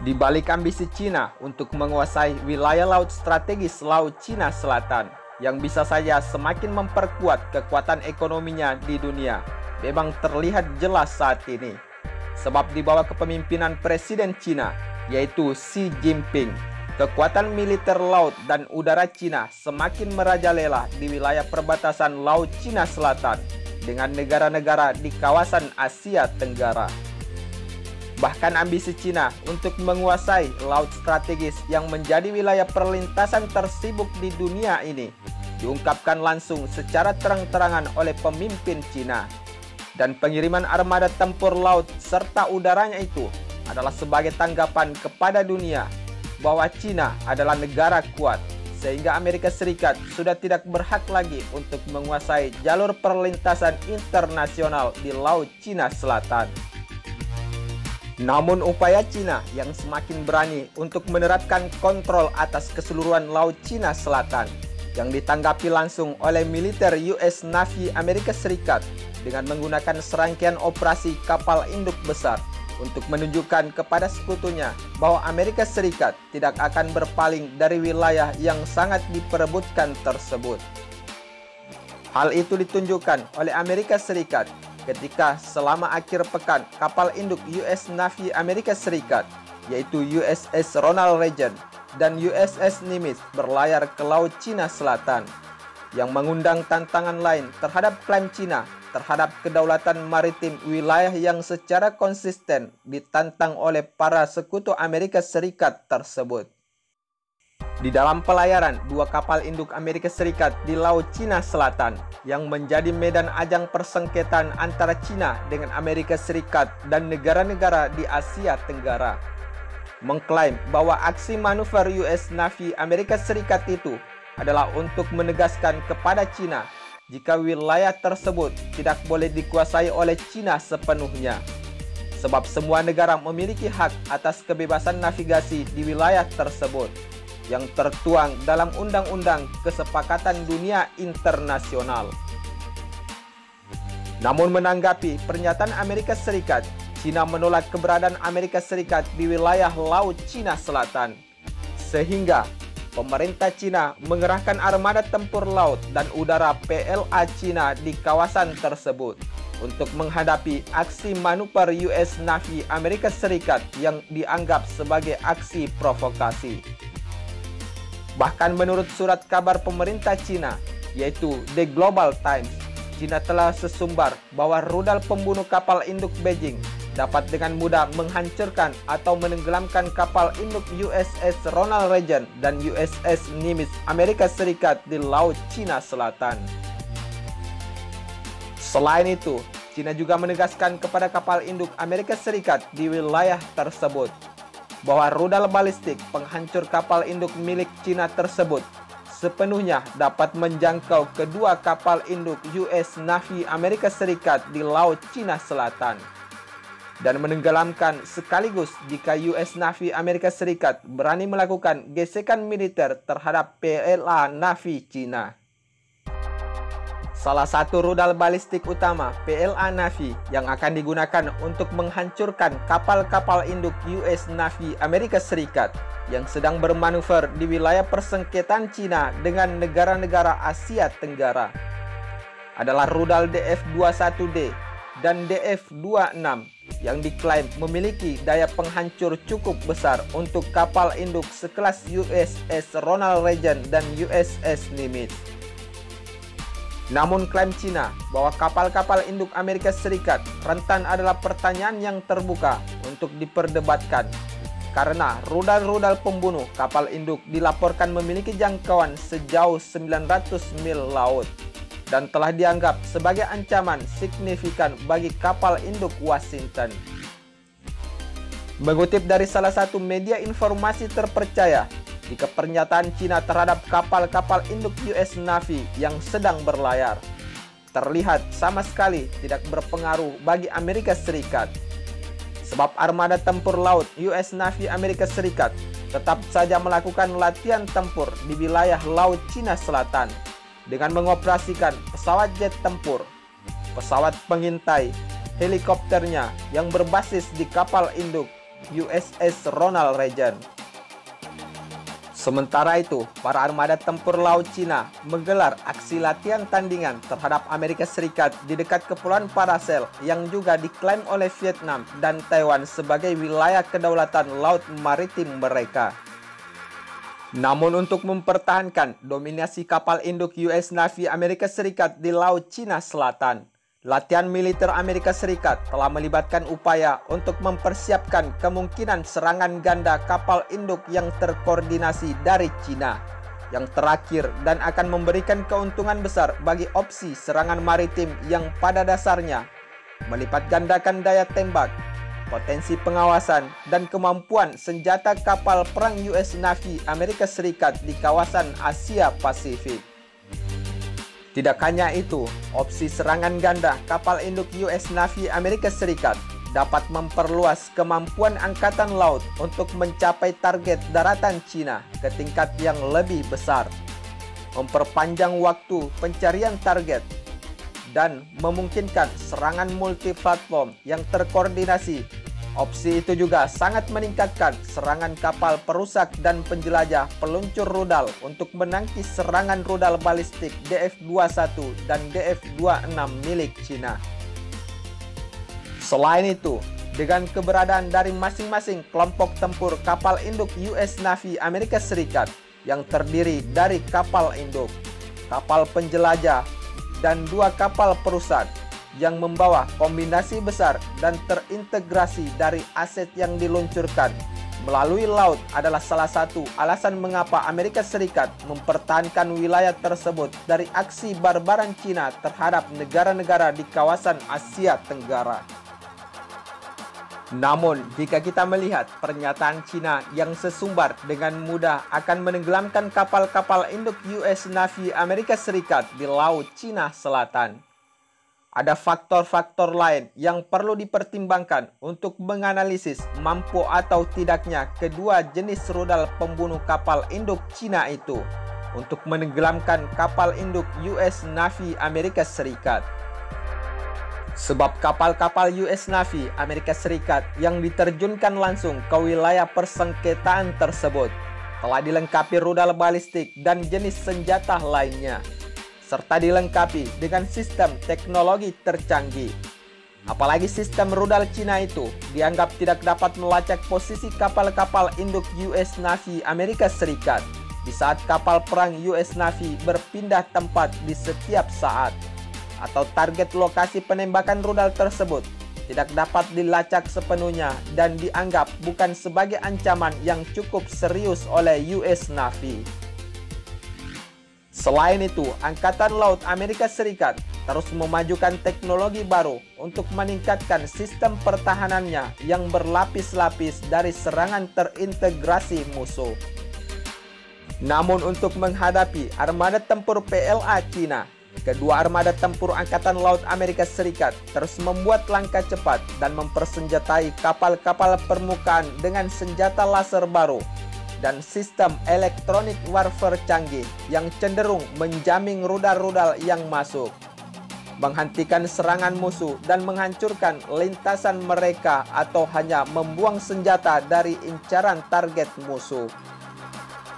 Di balik ambisi Cina untuk menguasai wilayah laut strategis Laut Cina Selatan yang bisa saja semakin memperkuat kekuatan ekonominya di dunia, memang terlihat jelas saat ini. Sebab di bawah kepemimpinan Presiden Cina, yaitu Xi Jinping, kekuatan militer laut dan udara Cina semakin merajalela di wilayah perbatasan Laut Cina Selatan dengan negara-negara di kawasan Asia Tenggara. Bahkan ambisi Cina untuk menguasai laut strategis yang menjadi wilayah perlintasan tersibuk di dunia ini diungkapkan langsung secara terang-terangan oleh pemimpin Cina. Dan pengiriman armada tempur laut serta udaranya itu adalah sebagai tanggapan kepada dunia bahwa Cina adalah negara kuat, sehingga Amerika Serikat sudah tidak berhak lagi untuk menguasai jalur perlintasan internasional di Laut Cina Selatan. Namun upaya Cina yang semakin berani untuk menerapkan kontrol atas keseluruhan Laut Cina Selatan yang ditanggapi langsung oleh militer US Navy Amerika Serikat dengan menggunakan serangkaian operasi kapal induk besar untuk menunjukkan kepada sekutunya bahwa Amerika Serikat tidak akan berpaling dari wilayah yang sangat diperebutkan tersebut. Hal itu ditunjukkan oleh Amerika Serikat ketika selama akhir pekan kapal induk US Navy Amerika Serikat, yaitu USS Ronald Reagan dan USS Nimitz berlayar ke Laut Cina Selatan, yang mengundang tantangan lain terhadap klaim Cina terhadap kedaulatan maritim wilayah yang secara konsisten ditantang oleh para sekutu Amerika Serikat tersebut. Di dalam pelayaran dua kapal induk Amerika Serikat di Laut Cina Selatan yang menjadi medan ajang persengketaan antara Cina dengan Amerika Serikat dan negara-negara di Asia Tenggara, mengklaim bahwa aksi manuver US Navy Amerika Serikat itu adalah untuk menegaskan kepada Cina jika wilayah tersebut tidak boleh dikuasai oleh Cina sepenuhnya, sebab semua negara memiliki hak atas kebebasan navigasi di wilayah tersebut yang tertuang dalam Undang-Undang Kesepakatan Dunia Internasional. Namun menanggapi pernyataan Amerika Serikat, Cina menolak keberadaan Amerika Serikat di wilayah Laut Cina Selatan, sehingga pemerintah Cina mengerahkan armada tempur laut dan udara PLA Cina di kawasan tersebut untuk menghadapi aksi manuver US Navy Amerika Serikat yang dianggap sebagai aksi provokasi. Bahkan menurut surat kabar pemerintah Cina, yaitu The Global Times, Cina telah sesumbar bahwa rudal pembunuh kapal induk Beijing dapat dengan mudah menghancurkan atau menenggelamkan kapal induk USS Ronald Reagan dan USS Nimitz Amerika Serikat di Laut Cina Selatan. Selain itu, Cina juga menegaskan kepada kapal induk Amerika Serikat di wilayah tersebut bahwa rudal balistik penghancur kapal induk milik Cina tersebut sepenuhnya dapat menjangkau kedua kapal induk US Navy Amerika Serikat di Laut Cina Selatan dan menenggelamkan sekaligus jika US Navy Amerika Serikat berani melakukan gesekan militer terhadap PLA Navy Cina. Salah satu rudal balistik utama PLA Navy yang akan digunakan untuk menghancurkan kapal-kapal induk US Navy Amerika Serikat yang sedang bermanuver di wilayah persengketaan Cina dengan negara-negara Asia Tenggara adalah rudal DF-21D dan DF-26 yang diklaim memiliki daya penghancur cukup besar untuk kapal induk sekelas USS Ronald Reagan dan USS Nimitz. Namun klaim Cina bahwa kapal-kapal induk Amerika Serikat rentan adalah pertanyaan yang terbuka untuk diperdebatkan, karena rudal-rudal pembunuh kapal induk dilaporkan memiliki jangkauan sejauh 900 mil laut dan telah dianggap sebagai ancaman signifikan bagi kapal induk Washington. Mengutip dari salah satu media informasi terpercaya, jika pernyataan Cina terhadap kapal-kapal induk US Navy yang sedang berlayar terlihat sama sekali tidak berpengaruh bagi Amerika Serikat, sebab armada tempur laut US Navy Amerika Serikat tetap saja melakukan latihan tempur di wilayah Laut Cina Selatan dengan mengoperasikan pesawat jet tempur, pesawat pengintai, helikopternya yang berbasis di kapal induk USS Ronald Reagan. Sementara itu, para armada tempur laut Cina menggelar aksi latihan tandingan terhadap Amerika Serikat di dekat Kepulauan Paracel yang juga diklaim oleh Vietnam dan Taiwan sebagai wilayah kedaulatan laut maritim mereka. Namun untuk mempertahankan dominasi kapal induk US Navy Amerika Serikat di Laut Cina Selatan, latihan militer Amerika Serikat telah melibatkan upaya untuk mempersiapkan kemungkinan serangan ganda kapal induk yang terkoordinasi dari Cina, yang terakhir dan akan memberikan keuntungan besar bagi opsi serangan maritim yang pada dasarnya melipat gandakan daya tembak, potensi pengawasan, dan kemampuan senjata kapal perang US Navy Amerika Serikat di kawasan Asia Pasifik. Tidak hanya itu, opsi serangan ganda kapal induk US Navy Amerika Serikat dapat memperluas kemampuan angkatan laut untuk mencapai target daratan Cina ke tingkat yang lebih besar, memperpanjang waktu pencarian target, dan memungkinkan serangan multiplatform yang terkoordinasi. Opsi itu juga sangat meningkatkan serangan kapal perusak dan penjelajah peluncur rudal untuk menangkis serangan rudal balistik DF-21 dan DF-26 milik Cina. Selain itu, dengan keberadaan dari masing-masing kelompok tempur kapal induk US Navy Amerika Serikat yang terdiri dari kapal induk, kapal penjelajah, dan 2 kapal perusak, yang membawa kombinasi besar dan terintegrasi dari aset yang diluncurkan melalui laut adalah salah satu alasan mengapa Amerika Serikat mempertahankan wilayah tersebut dari aksi barbaran Cina terhadap negara-negara di kawasan Asia Tenggara. Namun, jika kita melihat pernyataan Cina yang sesumbar dengan mudah akan menenggelamkan kapal-kapal induk US Navy Amerika Serikat di Laut Cina Selatan, ada faktor-faktor lain yang perlu dipertimbangkan untuk menganalisis mampu atau tidaknya kedua jenis rudal pembunuh kapal induk Cina itu untuk menenggelamkan kapal induk US Navy Amerika Serikat. Sebab kapal-kapal US Navy Amerika Serikat yang diterjunkan langsung ke wilayah persengketaan tersebut telah dilengkapi rudal balistik dan jenis senjata lainnya, serta dilengkapi dengan sistem teknologi tercanggih. Apalagi sistem rudal Cina itu dianggap tidak dapat melacak posisi kapal-kapal induk US Navy Amerika Serikat di saat kapal perang US Navy berpindah tempat di setiap saat, atau target lokasi penembakan rudal tersebut tidak dapat dilacak sepenuhnya dan dianggap bukan sebagai ancaman yang cukup serius oleh US Navy. Selain itu, Angkatan Laut Amerika Serikat terus memajukan teknologi baru untuk meningkatkan sistem pertahanannya yang berlapis-lapis dari serangan terintegrasi musuh. Namun untuk menghadapi armada tempur PLA Cina, kedua armada tempur Angkatan Laut Amerika Serikat terus membuat langkah cepat dan mempersenjatai kapal-kapal permukaan dengan senjata laser baru dan sistem elektronik warfare canggih yang cenderung menjamin rudal-rudal yang masuk, menghentikan serangan musuh dan menghancurkan lintasan mereka atau hanya membuang senjata dari incaran target musuh.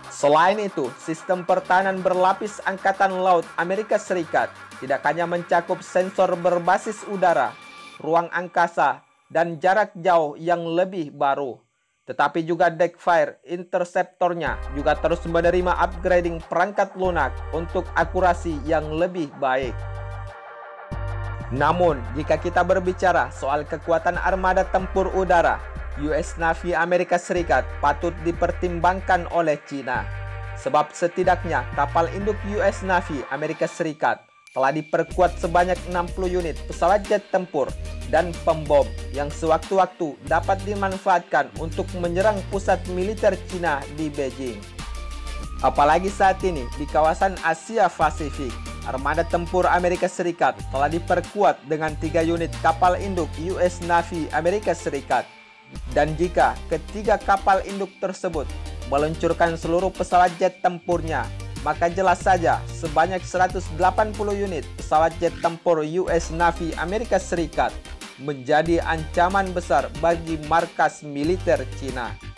Selain itu, sistem pertahanan berlapis Angkatan Laut Amerika Serikat tidak hanya mencakup sensor berbasis udara, ruang angkasa, dan jarak jauh yang lebih baru, tetapi juga Deckfire interceptornya juga terus menerima upgrading perangkat lunak untuk akurasi yang lebih baik. Namun, jika kita berbicara soal kekuatan armada tempur udara, US Navy Amerika Serikat patut dipertimbangkan oleh Cina. Sebab setidaknya kapal induk US Navy Amerika Serikat telah diperkuat sebanyak 60 unit pesawat jet tempur dan pembom yang sewaktu-waktu dapat dimanfaatkan untuk menyerang pusat militer Cina di Beijing. Apalagi saat ini di kawasan Asia Pasifik, armada tempur Amerika Serikat telah diperkuat dengan 3 unit kapal induk US Navy Amerika Serikat. Dan jika ketiga kapal induk tersebut meluncurkan seluruh pesawat jet tempurnya, maka jelas saja sebanyak 180 unit pesawat jet tempur US Navy Amerika Serikat menjadi ancaman besar bagi markas militer Cina.